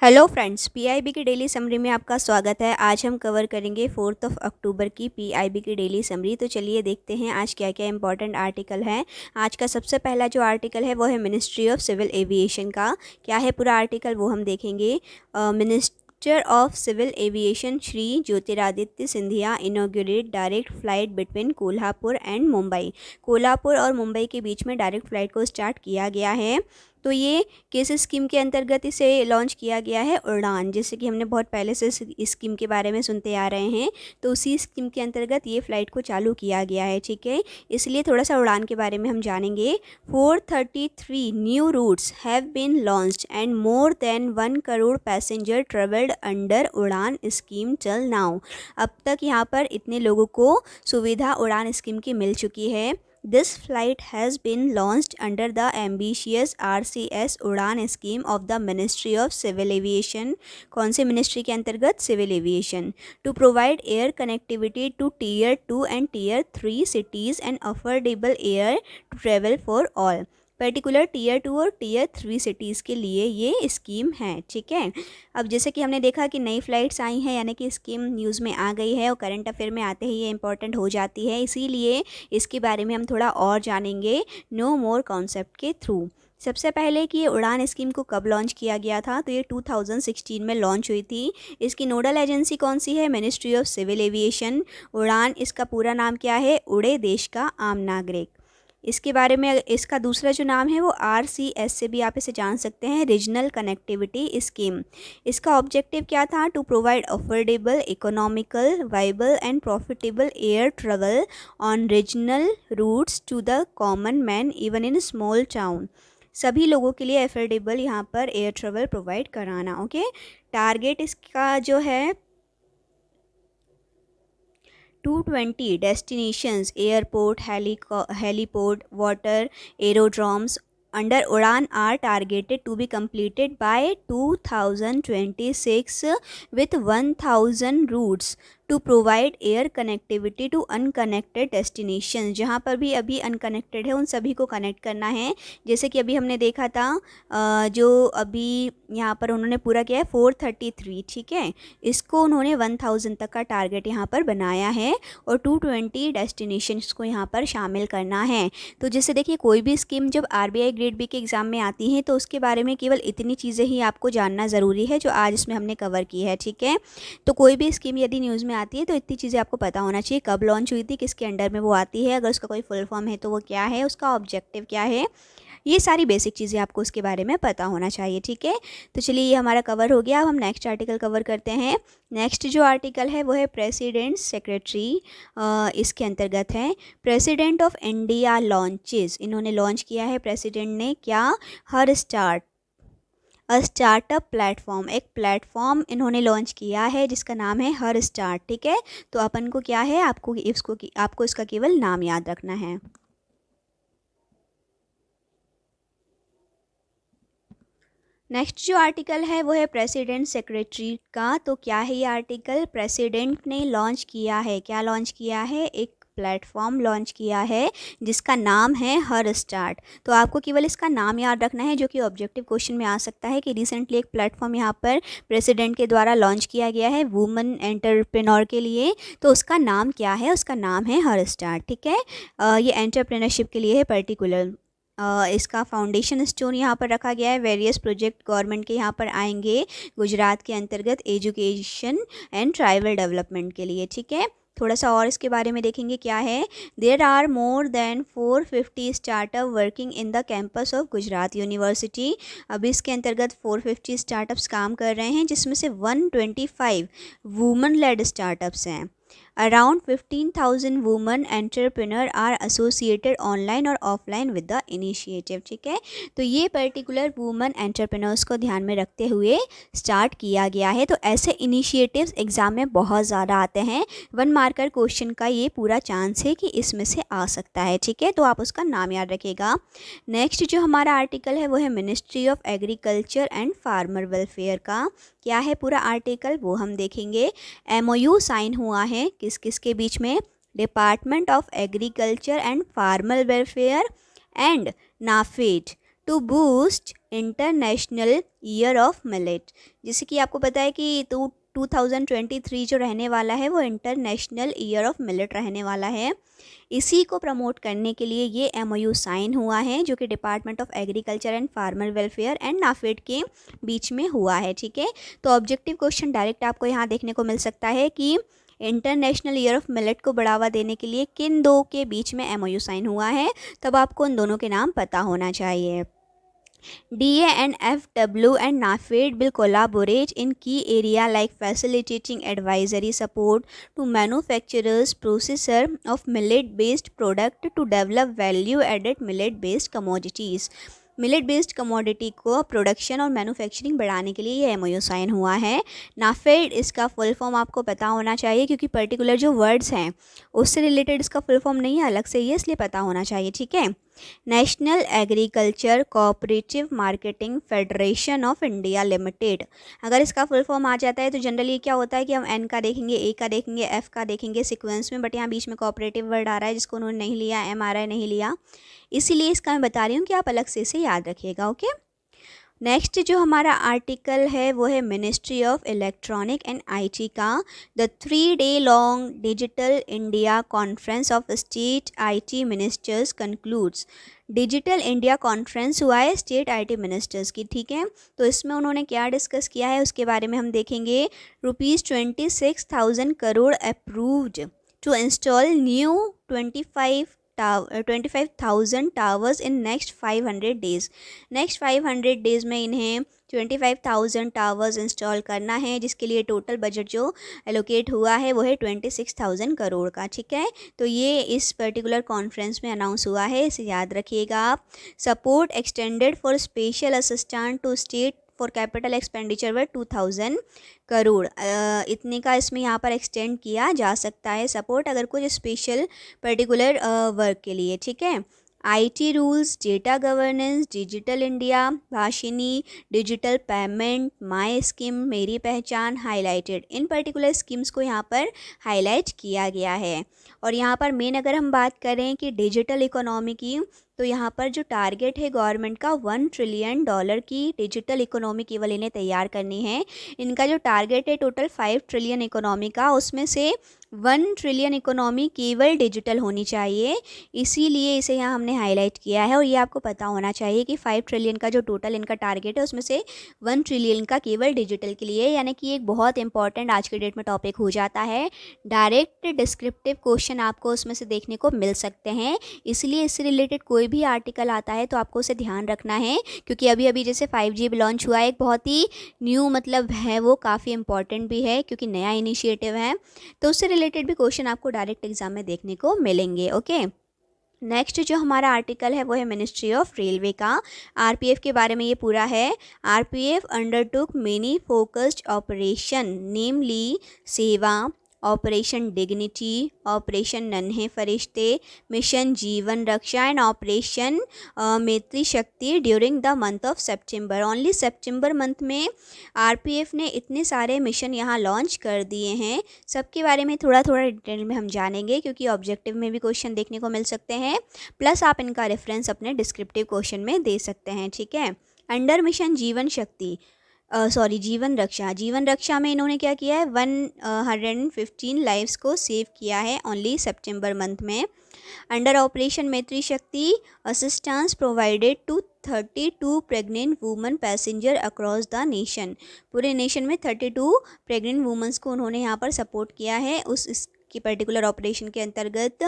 Hello friends, PIB की daily summary में आपका स्वागत है। आज हम कवर करेंगे 4 अक्टूबर की पीआईबी की डेली समरी। तो चलिए देखते हैं आज क्या क्या इंपॉर्टेंट आर्टिकल हैं। आज का सबसे पहला जो आर्टिकल है वो है मिनिस्ट्री ऑफ सिविल एविएशन का। क्या है पूरा आर्टिकल वो हम देखेंगे। Minister of civil aviation Shri Jyotiraditya Scindia inaugurate direct flight between Kolhapur and Mumbai. Kolhapur और मुंबई के बीच में डायरेक्ट फ्लाइट को स्टार्ट किया गया है। तो ये किस स्कीम के अंतर्गत इसे लॉन्च किया गया है? उड़ान, जैसे कि हमने बहुत पहले से इस स्कीम के बारे में सुनते आ रहे हैं। तो उसी स्कीम के अंतर्गत ये फ़्लाइट को चालू किया गया है, ठीक है। इसलिए थोड़ा सा उड़ान के बारे में हम जानेंगे। 433 new routes have been launched and more than 1 crore passenger travelled under Udan scheme till now. अब तक यहाँ पर इतने लोगों को सुविधा उड़ान स्कीम की मिल चुकी है। This flight has been launched under the ambitious RCS उड़ान scheme of the Ministry of Civil Aviation। कौन से मिनिस्ट्री के अंतर्गत? Civil aviation. To provide air connectivity to tier 2 and tier 3 cities and affordable air travel for all. Particular tier 2 और tier 3 cities के लिए ये scheme है, ठीक है। अब जैसे कि हमने देखा कि नई फ़्लाइट्स आई हैं, यानी कि स्कीम न्यूज़ में आ गई है और करंट अफेयर में आते ही ये इंपॉर्टेंट हो जाती है, इसीलिए इसके बारे में हम थोड़ा और जानेंगे नो मोर कॉन्सेप्ट के थ्रू। सबसे पहले कि ये उड़ान स्कीम को कब लॉन्च किया गया था? तो ये 2016 में लॉन्च हुई थी। इसकी नोडल एजेंसी कौन सी है? Ministry of civil aviation. Udan, इसका पूरा नाम क्या है? उड़े देश का आम नागरिक। इसके बारे में इसका दूसरा जो नाम है वो RCS से भी आप इसे जान सकते हैं, रीजनल कनेक्टिविटी स्कीम। इसका ऑब्जेक्टिव क्या था? To provide affordable, economical, viable and profitable air travel on regional routes to the common man even in small town. सभी लोगों के लिए अफोर्डेबल यहाँ पर एयर ट्रेवल प्रोवाइड कराना, ओके। टारगेट इसका जो है 220 destinations, airport, heliport, water, aerodromes under Udan are targeted to be completed by 2026 with 1000 routes to provide air connectivity to unconnected destinations। जहाँ पर भी अभी अनकनेक्टेड है उन सभी को कनेक्ट करना है। जैसे कि अभी हमने देखा था जो अभी यहाँ पर उन्होंने पूरा किया है 433, ठीक है। इसको उन्होंने 1000 तक का टारगेट यहाँ पर बनाया है और 220 डेस्टिनेशंस को यहाँ पर शामिल करना है। तो जैसे देखिए, कोई भी स्कीम जब RBI ग्रेड बी के एग्ज़ाम में आती है तो उसके बारे में केवल इतनी चीज़ें ही आपको जानना ज़रूरी है जो आज इसमें हमने कवर की है, ठीक है। तो कोई भी स्कीम यदि न्यूज़ में आती है तो इतनी चीज़ें आपको पता होना चाहिए। कब लॉन्च हुई थी, किसके अंडर में वो आती है, अगर उसका कोई फुल फॉर्म है तो वो क्या है, उसका ऑब्जेक्टिव क्या है, ये सारी बेसिक चीज़ें आपको उसके बारे में पता होना चाहिए, ठीक है। तो चलिए, ये हमारा कवर हो गया। अब हम नेक्स्ट आर्टिकल कवर करते हैं। नेक्स्ट जो आर्टिकल है वो है प्रेसिडेंट सेक्रेटरी, इसके अंतर्गत है प्रेसिडेंट ऑफ इंडिया लॉन्चेस। इन्होंने लॉन्च किया है, प्रेसिडेंट ने, क्या? हर स्टार्ट अ स्टार्टअप प्लेटफॉर्म। एक प्लेटफॉर्म इन्होंने लॉन्च किया है जिसका नाम है हर स्टार्ट, ठीक है। तो अपन को क्या है, आपको इसका केवल नाम याद रखना है। नेक्स्ट जो आर्टिकल है वो है प्रेसिडेंट सेक्रेटरी का। तो क्या है ये आर्टिकल? प्रेसिडेंट ने लॉन्च किया है, क्या लॉन्च किया है? एक प्लेटफॉर्म लॉन्च किया है जिसका नाम है हर स्टार्ट। तो आपको केवल इसका नाम याद रखना है, जो कि ऑब्जेक्टिव क्वेश्चन में आ सकता है कि रिसेंटली एक प्लेटफॉर्म यहाँ पर प्रेसिडेंट के द्वारा लॉन्च किया गया है वुमेन एंटरप्रेन्योर के लिए। तो उसका नाम क्या है? उसका नाम है हर स्टार्ट, ठीक है। ये एंटरप्रेन्योरशिप के लिए है पर्टिकुलर। इसका फाउंडेशन स्टोन यहाँ पर रखा गया है। वेरियस प्रोजेक्ट गवर्नमेंट के यहाँ पर आएंगे गुजरात के अंतर्गत एजुकेशन एंड ट्राइबल डेवलपमेंट के लिए, ठीक है। थोड़ा सा और इसके बारे में देखेंगे क्या है। There are more than 450 startup working in the campus of Gujarat university. अभी इसके अंतर्गत 450 स्टार्टअप्स काम कर रहे हैं, जिसमें से 125 वुमेन लेड स्टार्टअप्स हैं। Around 15,000 women entrepreneur are associated online और ऑफलाइन विद द इनिशिएटिव, ठीक है। तो ये पर्टिकुलर वुमेन एंटरप्रेन्योर्स को ध्यान में रखते हुए स्टार्ट किया गया है। तो ऐसे इनिशिएटिव्स एग्ज़ाम में बहुत ज़्यादा आते हैं। 1 मार्कर क्वेश्चन का ये पूरा चांस है कि इसमें से आ सकता है, ठीक है। तो आप उसका नाम याद रखिएगा। नेक्स्ट जो हमारा आर्टिकल है वो है ministry of agriculture and farmer welfare का। क्या है पूरा आर्टिकल वो हम देखेंगे। MOU साइन हुआ है किस किस के बीच में? Department of agriculture and farmer welfare and NAFED to boost international year of millet. जैसे कि आपको पता है कि 2023 जो रहने वाला है वो इंटरनेशनल ईयर ऑफ मिलेट रहने वाला है। इसी को प्रमोट करने के लिए ये MOU साइन हुआ है, जो कि department of agriculture and farmer welfare and NAFED के बीच में हुआ है। ठीक है, तो ऑब्जेक्टिव क्वेश्चन डायरेक्ट आपको यहाँ देखने को मिल सकता है कि इंटरनेशनल ईयर ऑफ मिलेट को बढ़ावा देने के लिए किन दो के बीच में MOU साइन हुआ है, तब आपको उन दोनों के नाम पता होना चाहिए। DA and FW and NAFED will collaborate in key area like facilitating advisory support to manufacturers, processor of millet-based product to develop value-added millet-based commodities। Millet based commodity को प्रोडक्शन और मैन्युफैक्चरिंग बढ़ाने के लिए ये MOU साइन हुआ है। नाफेड इसका full form आपको पता होना चाहिए, क्योंकि पर्टिकुलर जो वर्ड्स हैं उससे रिलेटेड इसका फुल फॉर्म नहीं है, अलग से ये इसलिए पता होना चाहिए। ठीक है, national agriculture cooperative marketing federation of India limited. अगर इसका फुल फॉर्म आ जाता है तो जनरली क्या होता है कि हम N का देखेंगे, A का देखेंगे, F का देखेंगे सीक्वेंस में, बट यहाँ बीच में कोऑपरेटिव वर्ड आ रहा है जिसको उन्होंने नहीं लिया, M आ रहा है नहीं लिया, इसीलिए इसका मैं बता रही हूँ कि आप अलग से इसे याद रखिएगा। ओके, नेक्स्ट जो हमारा आर्टिकल है वो है ministry of electronic and IT का the 3-day long digital India conference of state IT ministers concludes. Digital India conference हुआ है स्टेट IT मिनिस्टर्स की। ठीक है, तो इसमें उन्होंने क्या डिस्कस किया है उसके बारे में हम देखेंगे। ₹26,000 crore approved to install new 25,000 towers in next 500 days. Next 500 days में इन्हें 25,000 टावर्स इंस्टॉल करना है, जिसके लिए टोटल बजट जो एलोकेट हुआ है वो है 26,000 करोड़ का। ठीक है, तो ये इस पर्टिकुलर कॉन्फ्रेंस में अनाउंस हुआ है, इसे याद रखिएगा आप। Support extended for special assistant to state for capital expenditure व 2,000 करोड़। इतने का इसमें यहाँ पर एक्सटेंड किया जा सकता है सपोर्ट, अगर कुछ स्पेशल पर्टिकुलर वर्क के लिए। ठीक है, IT rules, data governance, digital India, Bhashini, digital payment, my scheme, मेरी पहचान हाईलाइटेड। इन पर्टिकुलर स्कीम्स को यहाँ पर हाईलाइट किया गया है। और यहाँ पर मेन अगर हम बात करें कि डिजिटल इकोनॉमी की, तो यहाँ पर जो टारगेट है गवर्नमेंट का $1 ट्रिलियन की डिजिटल इकोनॉमी केवल इन्हें तैयार करनी है। इनका जो टारगेट है टोटल 5 ट्रिलियन इकोनॉमी का, उसमें से 1 ट्रिलियन इकोनॉमी केवल डिजिटल होनी चाहिए, इसीलिए इसे यहाँ हमने हाईलाइट किया है। और ये आपको पता होना चाहिए कि 5 ट्रिलियन का जो टोटल इनका टारगेट है उसमें से 1 ट्रिलियन का केवल डिजिटल के लिए, यानी कि एक बहुत इंपॉर्टेंट आज के डेट में टॉपिक हो जाता है। डायरेक्ट डिस्क्रिप्टिव क्वेश्चन आपको उसमें से देखने को मिल सकते हैं, इसलिए इससे रिलेटेड कोई भी आर्टिकल आता है तो आपको उसे ध्यान रखना है, क्योंकि अभी अभी जैसे 5G लॉन्च हुआ है, एक बहुत ही न्यू मतलब है, वो काफ़ी इंपॉर्टेंट भी है क्योंकि नया इनिशिएटिव है, तो उससे रिलेटेड भी क्वेश्चन आपको डायरेक्ट एग्जाम में देखने को मिलेंगे। ओके, नेक्स्ट जो हमारा आर्टिकल है वो है मिनिस्ट्री ऑफ रेलवे का। RPF के बारे में ये पूरा है। RPF undertook many focused operation namely Seva, operation dignity, operation नन्हे फरिश्ते, मिशन जीवन रक्षा एंड ऑपरेशन मैत्री शक्ति during the month of September. Only सितंबर मंथ में RPF ने इतने सारे मिशन यहाँ लॉन्च कर दिए हैं। सबके बारे में थोड़ा थोड़ा डिटेल में हम जानेंगे, क्योंकि ऑब्जेक्टिव में भी क्वेश्चन देखने को मिल सकते हैं, प्लस आप इनका रेफरेंस अपने डिस्क्रिप्टिव क्वेश्चन में दे सकते हैं। ठीक है, अंडर मिशन जीवन शक्ति जीवन रक्षा, जीवन रक्षा में इन्होंने क्या किया है, 115 लाइव्स को सेव किया है ओनली सितंबर मंथ में। Under operation Maitri Shakti assistance provided to 32 pregnant woman passenger across the nation. पूरे नेशन में 32 प्रेग्नेंट वुमेंस को उन्होंने यहाँ पर सपोर्ट किया है उस की पर्टिकुलर ऑपरेशन के अंतर्गत।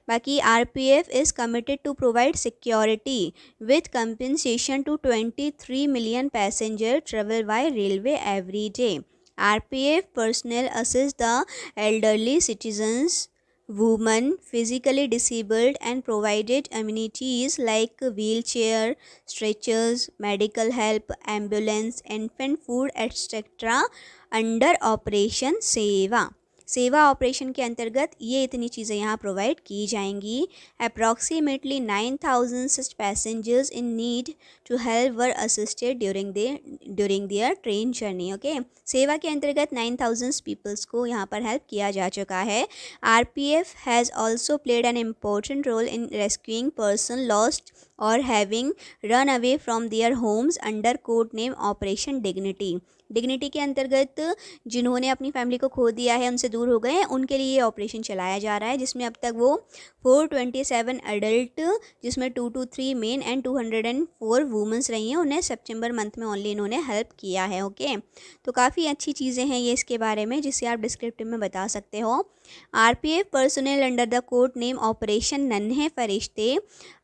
बाकी RPF is committed to provide security with compensation to 23 million passenger travel by railway every day. RPF personnel assist the elderly citizens, women, physically disabled and provided amenities like wheelchair, stretchers, medical help, ambulance, infant food, etc. under Operation Seva। Seva operation के अंतर्गत ये इतनी चीज़ें यहाँ provide की जाएंगी। Approximately 9,000 such passengers in need to help were assisted during their train journey. Okay, Seva के अंतर्गत 9,000 पीपल्स को यहाँ पर हेल्प किया जा चुका है। RPF has also played an important role in rescuing person lost और having run away from their homes under code name operation dignity. Dignity के अंतर्गत जिन्होंने अपनी फैमिली को खो दिया है, उनसे दूर हो गए हैं, उनके लिए ये ऑपरेशन चलाया जा रहा है, जिसमें अब तक वो 427 एडल्ट, जिसमें 223 मेन एंड 204 वुमेंस रही हैं, उन्हें सितंबर मंथ में ओनली इन्होंने हेल्प किया है। ओके, तो काफ़ी अच्छी चीज़ें हैं ये इसके बारे में, जिससे आप डिस्क्रिप्टिव में बता सकते हो। RPF personnel under the code name Operation नन्हे फरिश्ते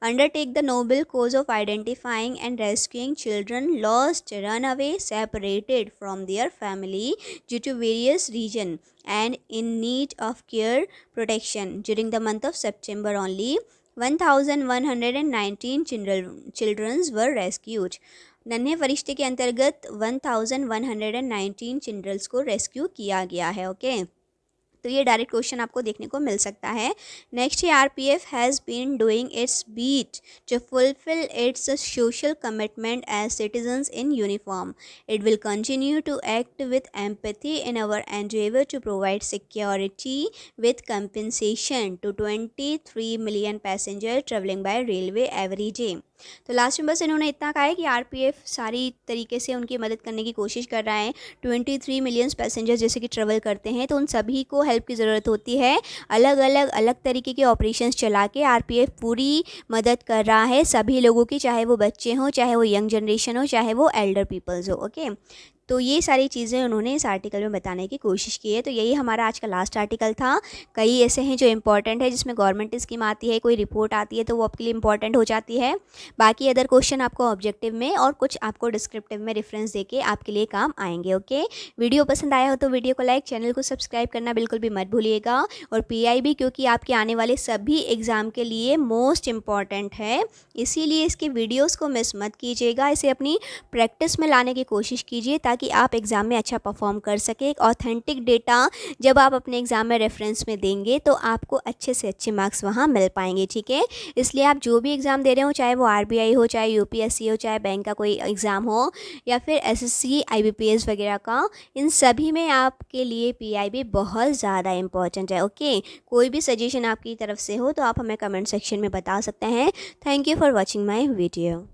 undertake the noble cause of identifying and rescuing children lost, runaway, separated from their family due to various reasons and in need of care protection. During the month of September only 1,119 children were rescued. नन्हे फरिश्ते के अंतर्गत 1,119 children's को rescue किया गया है। Okay, तो ये डायरेक्ट क्वेश्चन आपको देखने को मिल सकता है। नेक्स्ट है RPF has been doing its beat to fulfil its social commitment as citizens in uniform. It will continue to act with empathy in our endeavour to provide security with compensation to 23 million passenger travelling by railway every day. तो last में बस इन्होंने इतना कहा है कि RPF सारी तरीके से उनकी मदद करने की कोशिश कर रहा है। 23 मिलियंस पैसेंजर्स जैसे कि ट्रेवल करते हैं, तो उन सभी को हेल्प की ज़रूरत होती है। अलग तरीके के ऑपरेशंस चला के RPF पूरी मदद कर रहा है सभी लोगों की, चाहे वो बच्चे हों, चाहे वो यंग जनरेशन हो, चाहे वो एल्डर पीपल्स हो। ओके, तो ये सारी चीज़ें उन्होंने इस आर्टिकल में बताने की कोशिश की है। तो यही हमारा आज का लास्ट आर्टिकल था। कई ऐसे हैं जो इंपॉर्टेंट है, जिसमें गवर्नमेंट स्कीम आती है, कोई रिपोर्ट आती है, तो वो आपके लिए इंपॉर्टेंट हो जाती है। बाकी अदर क्वेश्चन आपको ऑब्जेक्टिव में और कुछ आपको डिस्क्रिप्टिव में रेफरेंस देके आपके लिए काम आएंगे। ओके, वीडियो पसंद आया हो तो वीडियो को लाइक, चैनल को सब्सक्राइब करना बिल्कुल भी मत भूलिएगा। और PIB क्योंकि आपके आने वाले सभी एग्ज़ाम के लिए मोस्ट इम्पॉर्टेंट है, इसीलिए इसके वीडियोज़ को मिस मत कीजिएगा। इसे अपनी प्रैक्टिस में लाने की कोशिश कीजिए ताकि आप एग्ज़ाम में अच्छा परफॉर्म कर सके। एक ऑथेंटिक डेटा जब आप अपने एग्ज़ाम में रेफरेंस में देंगे तो आपको अच्छे से अच्छे मार्क्स वहाँ मिल पाएंगे। ठीक है, इसलिए आप जो भी एग्ज़ाम दे रहे हो, चाहे वो RBI हो, चाहे UPSC हो, चाहे बैंक का कोई एग्ज़ाम हो, या फिर SSC IBPS वगैरह का, इन सभी में आपके लिए PIB बहुत ज़्यादा इंपॉर्टेंट है। ओके, कोई भी सजेशन आपकी तरफ से हो तो आप हमें कमेंट सेक्शन में बता सकते हैं। Thank you for watching my video.